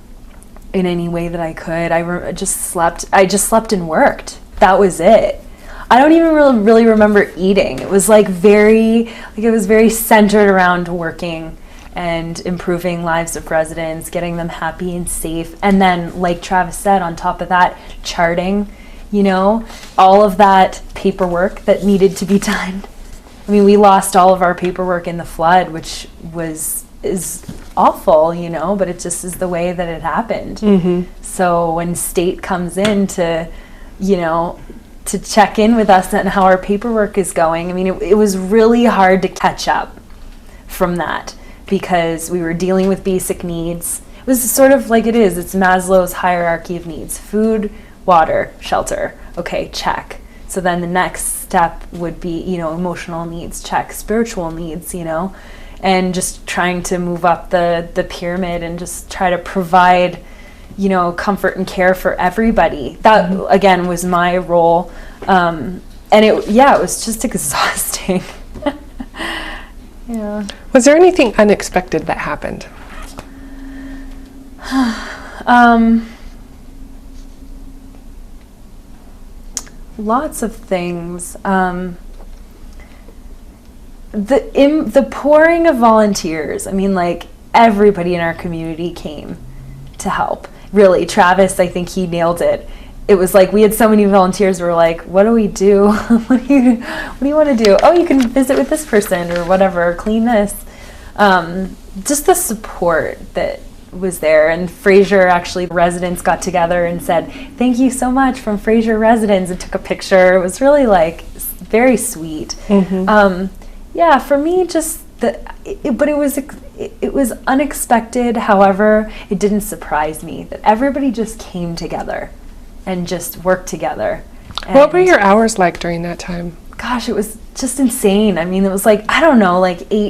any way that I could. I just slept and worked. That was it. I don't even really remember eating. It was very centered around working and improving lives of residents, getting them happy and safe. And then, like Travis said, on top of that, charting, all of that paperwork that needed to be done. I mean, we lost all of our paperwork in the flood, which is awful, but it just is the way that it happened. So when state comes in to check in with us and how our paperwork is going, I mean, it was really hard to catch up from that because we were dealing with basic needs. It was sort of like it's Maslow's hierarchy of needs: food, water, shelter. Okay, check. So then the next step would be, emotional needs, check, spiritual needs, and just trying to move up the pyramid and just try to provide, comfort and care for everybody. That, again, was my role. And it was just exhausting. Yeah. Was there anything unexpected that happened? Lots of things. The pouring of volunteers. I mean, everybody in our community came to help. Really, Travis, I think he nailed it. It was we had so many volunteers who were like, what do we do? what do you want to do? Oh, you can visit with this person or whatever, clean this. Just the support that was there. And Fraser, actually, residents got together and said, thank you so much from Fraser residents, and took a picture. It was really very sweet. Yeah, for me, just but it was unexpected. However, it didn't surprise me that everybody just came together and just worked together. What were your hours like during that time? Gosh, it was just insane. I mean, it was 8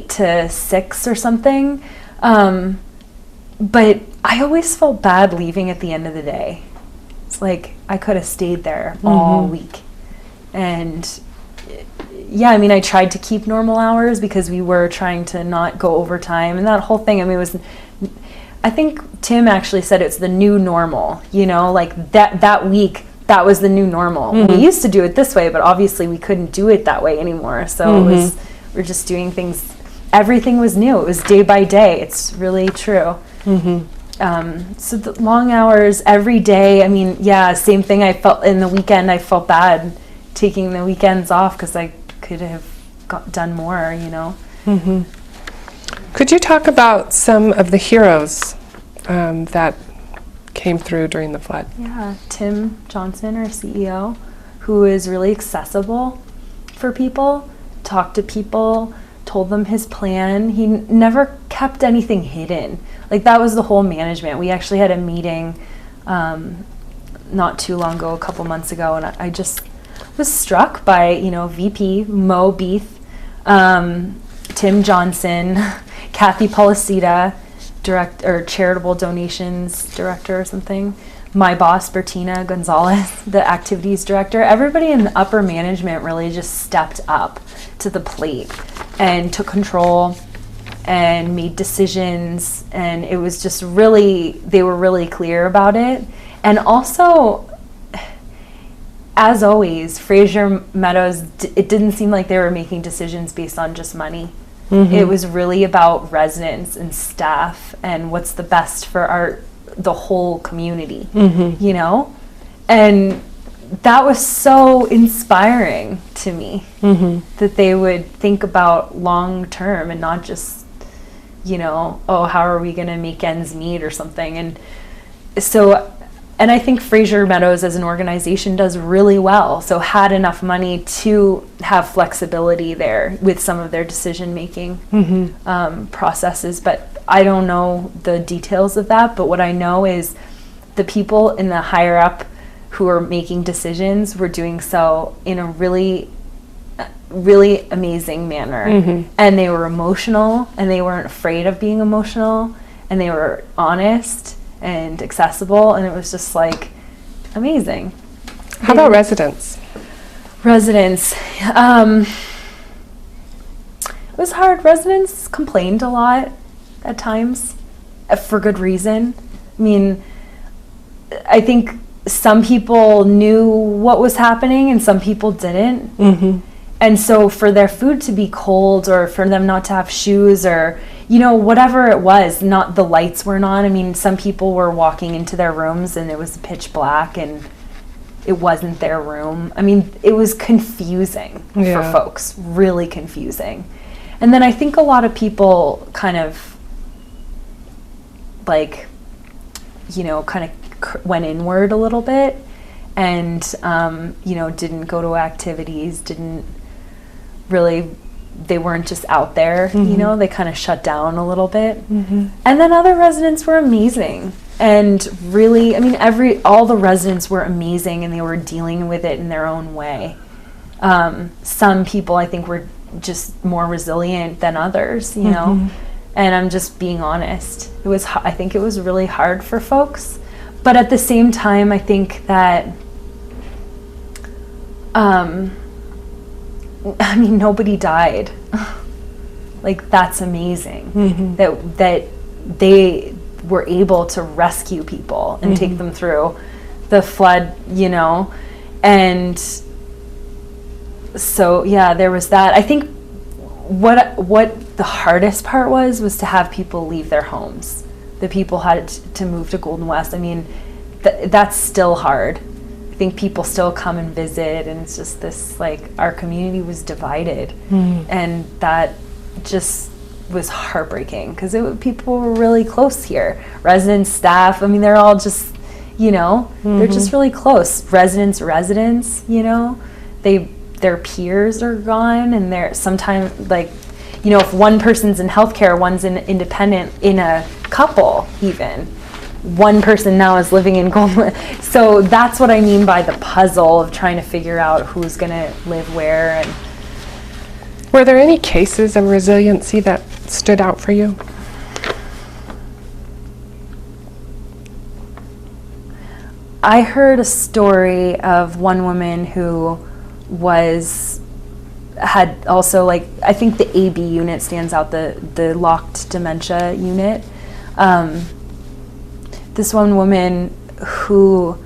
to 6 or something. But I always felt bad leaving at the end of the day. It's I could have stayed there all week. And yeah, I mean, I tried to keep normal hours because we were trying to not go overtime. And that whole thing, I mean, I think Tim actually said it's the new normal, that week, that was the new normal. We used to do it this way, but obviously we couldn't do it that way anymore. So we're just doing things. Everything was new. It was day by day. It's really true. So the long hours every day. I mean, yeah, same thing. I felt in the weekend. I felt bad taking the weekends off because I could have done more. Could you talk about some of the heroes that came through during the flood? Yeah, Tim Johnson, our CEO, who is really accessible for people, talked to people, told them his plan. He never kept anything hidden. Like, that was the whole management. We actually had a meeting not too long ago, a couple months ago, and I just was struck by, VP Mo Beath, Tim Johnson, Kathy Policita, charitable donations director or something, my boss Bertina Gonzalez, the activities director. Everybody in the upper management really just stepped up to the plate and took control and made decisions, and it was just really, they were really clear about it. And also, as always, Fraser Meadows, it didn't seem like they were making decisions based on just money. It was really about residents and staff and what's the best for the whole community, And that was so inspiring to me, that they would think about long term and not just, how are we going to make ends meet or something. And so, and I think Fraser Meadows as an organization does really well. So had enough money to have flexibility there with some of their decision-making processes. But I don't know the details of that. But what I know is the people in the higher up who are making decisions were doing so in a really, really amazing manner. And they were emotional, and they weren't afraid of being emotional, and they were honest and accessible, and it was just like amazing. How about residents? It was hard. Residents complained a lot at times, for good reason. I mean, I think some people knew what was happening and some people didn't. And so for their food to be cold, or for them not to have shoes, or whatever it was, not the lights weren't on. I mean, some people were walking into their rooms and it was pitch black and it wasn't their room. I mean, it was confusing for folks, really confusing. And then I think a lot of people kind of went inward a little bit and, didn't go to activities, didn't really, they weren't just out there, they kind of shut down a little bit. And then other residents were amazing. And really, I mean, all the residents were amazing, and they were dealing with it in their own way. Some people, I think, were just more resilient than others, and I'm just being honest. I think it was really hard for folks. But at the same time, I think that, nobody died. Like, that's amazing. That they were able to rescue people and take them through the flood, and so there was that. I think what the hardest part was to have people leave their homes. The people had to move to Golden West. I mean, that's still hard. I think people still come and visit, and it's just this, our community was divided, and that just was heartbreaking, because people were really close here. Residents, staff, I mean, they're all just, they're just really close. Residents, their peers are gone, and they're sometimes, if one person's in healthcare, one's in independent, in a couple even. One person now is living in Golden. So that's what I mean by the puzzle of trying to figure out who's going to live where. And were there any cases of resiliency that stood out for you? I heard a story of one woman who had also, I think the AB unit stands out, the locked dementia unit. This one woman who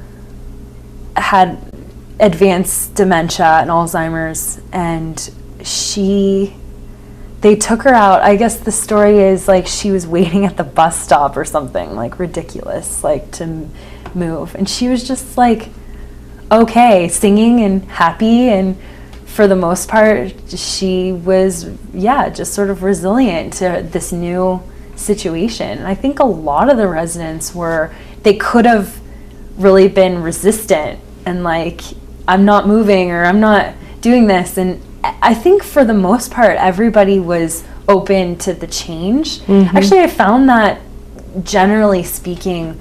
had advanced dementia and Alzheimer's, and they took her out. I guess the story is like she was waiting at the bus stop or something, like ridiculous, like to move. And she was just like, okay, singing and happy. And for the most part, she was, just sort of resilient to this new situation. And I think a lot of the residents they could have really been resistant and like, I'm not moving or I'm not doing this. And I think for the most part, everybody was open to the change. Mm-hmm. Actually, I found that generally speaking,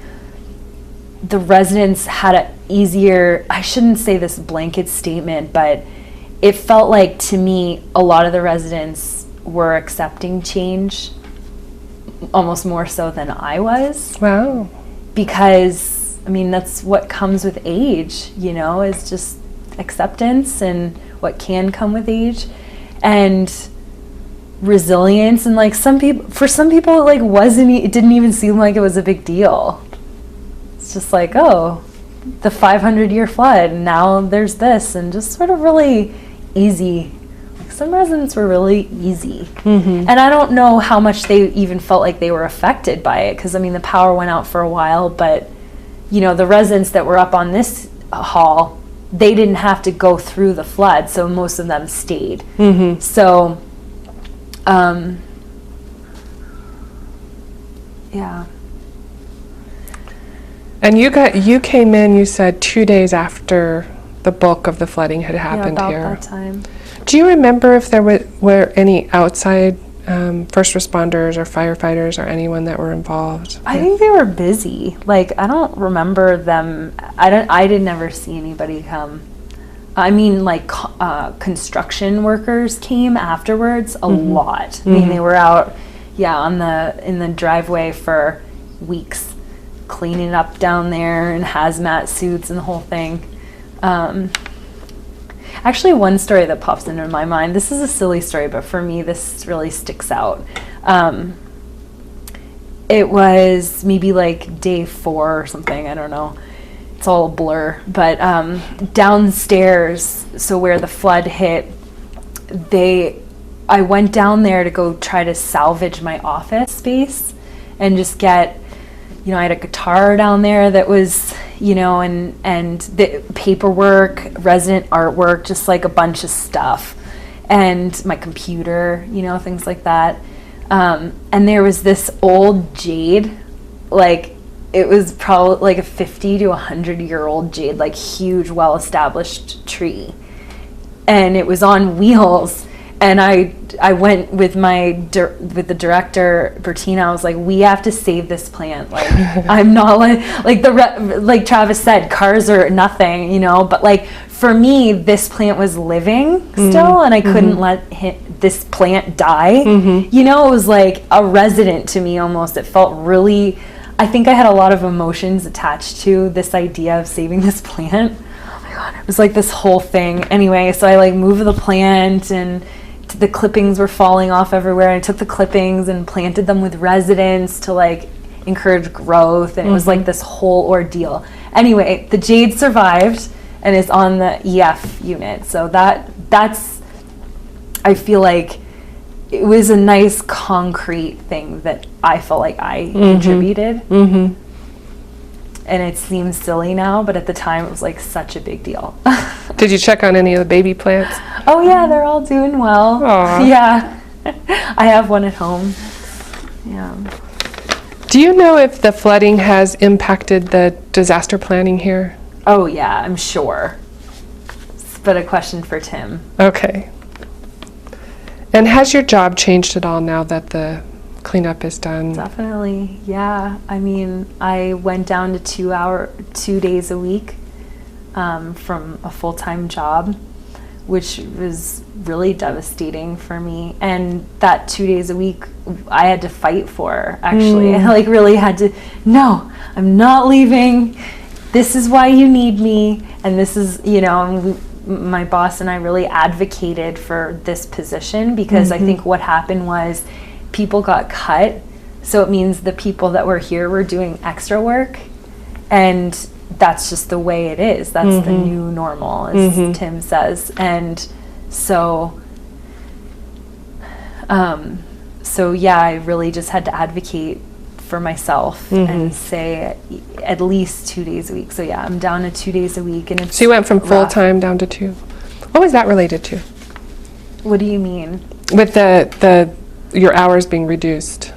the residents had an easier, I shouldn't say this blanket statement, but it felt like to me, a lot of the residents were accepting change almost more so than I was. Wow. Because, I mean, that's what comes with age, is just acceptance and what can come with age and resilience. And like for some people, it like it didn't even seem like it was a big deal. It's just like, oh, the 500-year flood, now there's this, and just sort of really easy. Like some residents were really easy. Mm-hmm. And I don't know how much they even felt like they were affected by it, because I mean the power went out for a while, but the residents that were up on this hall, they didn't have to go through the flood, so most of them stayed. Mm-hmm. So, yeah. And you came in, you said 2 days after the bulk of the flooding had happened here. Yeah, about that time. Do you remember if there were any outside first responders or firefighters or anyone that were involved? I think they were busy. Like, I don't remember them. I did never see anybody come. I mean, like, construction workers came afterwards a lot. Mm-hmm. I mean, they were out, in the driveway for weeks, cleaning up down there in hazmat suits and the whole thing. Actually, one story that pops into my mind, this is a silly story, but for me, this really sticks out. It was maybe like day 4 or something, I don't know. It's all a blur. But downstairs, so where the flood hit, I went down there to go try to salvage my office space and just get, I had a guitar down there that was, and the paperwork, resident artwork, just like a bunch of stuff, and my computer, things like that. And there was this old jade, like it was probably like a 50 to 100-year-old jade, like huge, well-established tree, and it was on wheels. And I went with with the director, Bertina. I was like, we have to save this plant. Like, I'm not like Travis said, cars are nothing, but like for me, this plant was living still, and I couldn't let this plant die. Mm-hmm. It was like a resident to me almost. It felt really, I think I had a lot of emotions attached to this idea of saving this plant. Oh my God, it was like this whole thing. Anyway, so I like moved the plant, and the clippings were falling off everywhere. I took the clippings and planted them with residents to like encourage growth, and it was like this whole ordeal. Anyway, the jade survived and is on the EF unit. So that's I feel like it was a nice concrete thing that I felt like I contributed. Mm-hmm. And it seems silly now, but at the time it was like such a big deal. Did you check on any of the baby plants? Oh yeah, they're all doing well. Aww. Yeah. I have one at home. Yeah. Do you know if the flooding has impacted the disaster planning here? Oh yeah, I'm sure. But a question for Tim. Okay. And has your job changed at all now that the cleanup is done? Definitely, yeah. I mean, I went down to 2 days a week from a full-time job, which was really devastating for me. And that 2 days a week, I had to fight for, actually. I like really had to, no, I'm not leaving. This is why you need me. And this is, my boss and I really advocated for this position, because I think what happened was people got cut, so it means the people that were here were doing extra work, and that's just the way it is. That's the new normal, as Tim says. And so yeah, I really just had to advocate for myself and say at least 2 days a week. So yeah, I'm down to 2 days a week, and it's So you went from rough. full-time down to 2. What was that related to? What do you mean? With your hours being reduced?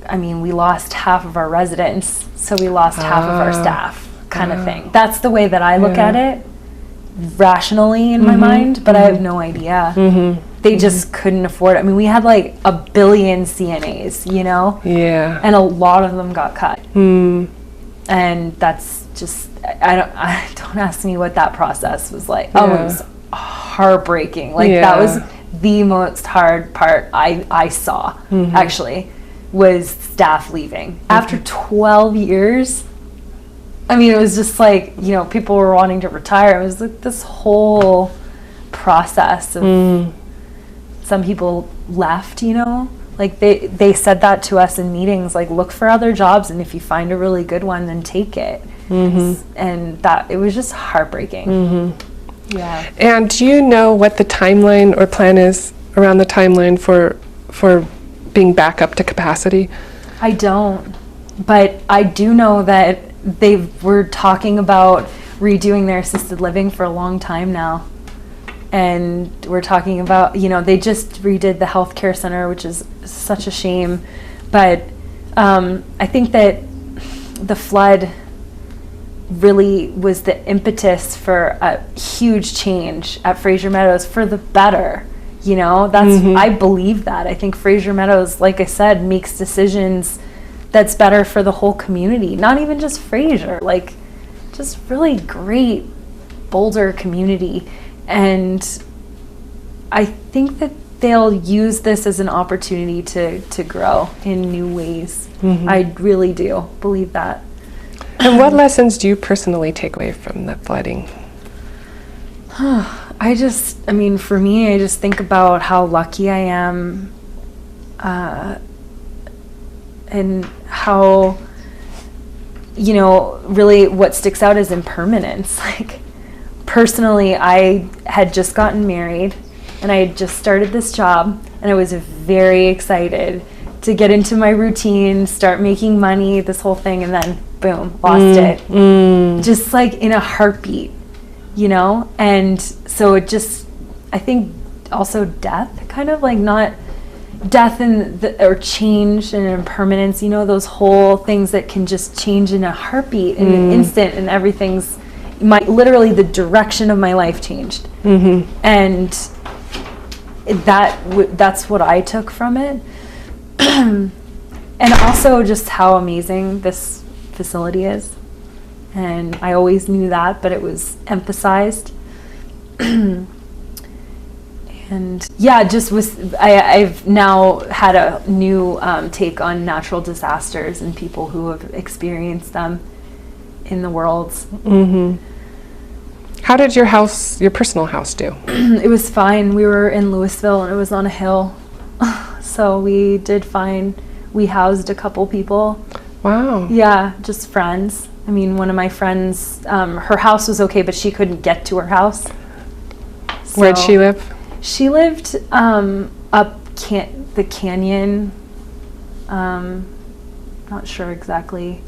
I mean, we lost half of our residents, so we lost half of our staff, kind of thing. That's the way that I look at it, rationally in my mind, but I have no idea. They just couldn't afford it. I mean, we had like 1 billion CNAs, you know? Yeah. And a lot of them got cut. And that's just, I don't ask me what that process was like. Oh, it was heartbreaking. Like that was the most hard part I saw, actually, was staff leaving. After 12 years, I mean, it was just like, you know, people were wanting to retire. It was like this whole process of some people left, you know, like they said that to us in meetings, like, look for other jobs, and if you find a really good one, then take it. And that, it was just heartbreaking. Yeah. And do you know what the timeline or plan is around the timeline for being back up to capacity? I don't, but I do know that they were talking about redoing their assisted living for a long time now. And we're talking about, you know, they just redid the healthcare center, which is such a shame. But I think that the flood really was the impetus for a huge change at Fraser Meadows for the better. You know, that's, I believe that. I think Fraser Meadows, like I said, makes decisions that's better for the whole community. Not even just Fraser, like just really great Boulder community. And I think that they'll use this as an opportunity to grow in new ways. I really do believe that. And what lessons do you personally take away from the flooding? I mean, for me, I just think about how lucky I am, and how, you know, really what sticks out is impermanence. Like, personally, I had just gotten married, and I had just started this job, and I was very excited to get into my routine, start making money, this whole thing, and then boom, lost it. Just like in a heartbeat, you know? And so it just, I think also death, kind of like, not death or change and impermanence, you know, those whole things that can just change in a heartbeat, in an instant, and everything's, literally the direction of my life changed. And that's what I took from it. And also just how amazing this facility is. And I always knew that, but it was emphasized. And yeah, just I've now had a new take on natural disasters and people who have experienced them in the world. How did your personal house do? It was fine. We were in Louisville, and it was on a hill. So we did fine. We housed a couple people. Wow. Yeah, just friends. I mean, one of my friends, her house was okay, but she couldn't get to her house. Where'd she live? She lived up the canyon. Not sure exactly.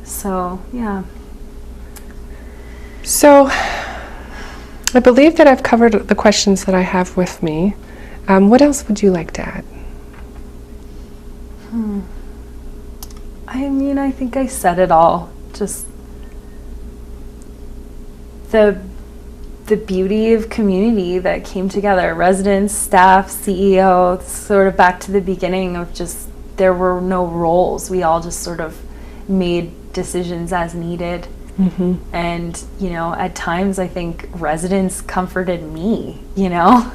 So, yeah. So, I believe that I've covered the questions that I have with me. What else would you like to add? I mean, I think I said it all. Just the beauty of community that came together. Residents, staff, CEO, sort of back to the beginning of just, there were no roles. We all just sort of made decisions as needed. And, you know, at times I think residents comforted me, you know,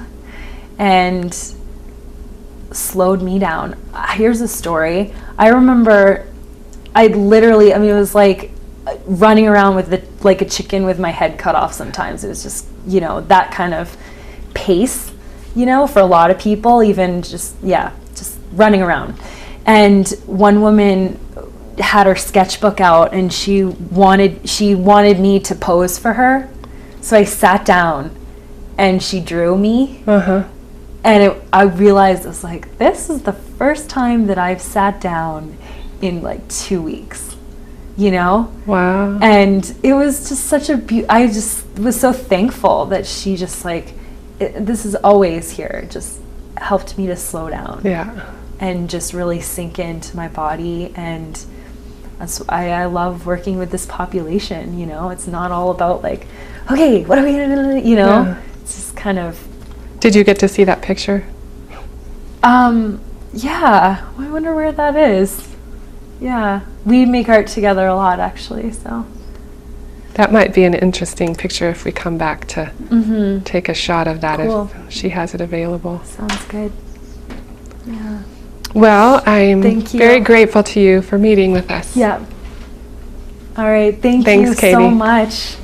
and slowed me down. Here's a story. I remember it was like running around with like a chicken with my head cut off sometimes. It was just, you know, that kind of pace, you know, for a lot of people, even just running around. And one woman had her sketchbook out, and she wanted me to pose for her. So I sat down, and she drew me. And I realized, I was like, this is the first time that I've sat down in like 2 weeks, you know? Wow. And it was just such a I just was so thankful that she just like, this is always here. It just helped me to slow down. Yeah. And just really sink into my body. And that's why I love working with this population, you know? It's not all about like, okay, what are we gonna do, you know? Yeah. It's just kind of... Did you get to see that picture? Yeah. I wonder where that is. Yeah. We make art together a lot, actually, so... That might be an interesting picture if we come back to take a shot of that Cool. if she has it available. Sounds good. Yeah. Well, I'm Thank you. very grateful to you for meeting with us. Yeah. All right. Thank Thanks, you Katie. so much.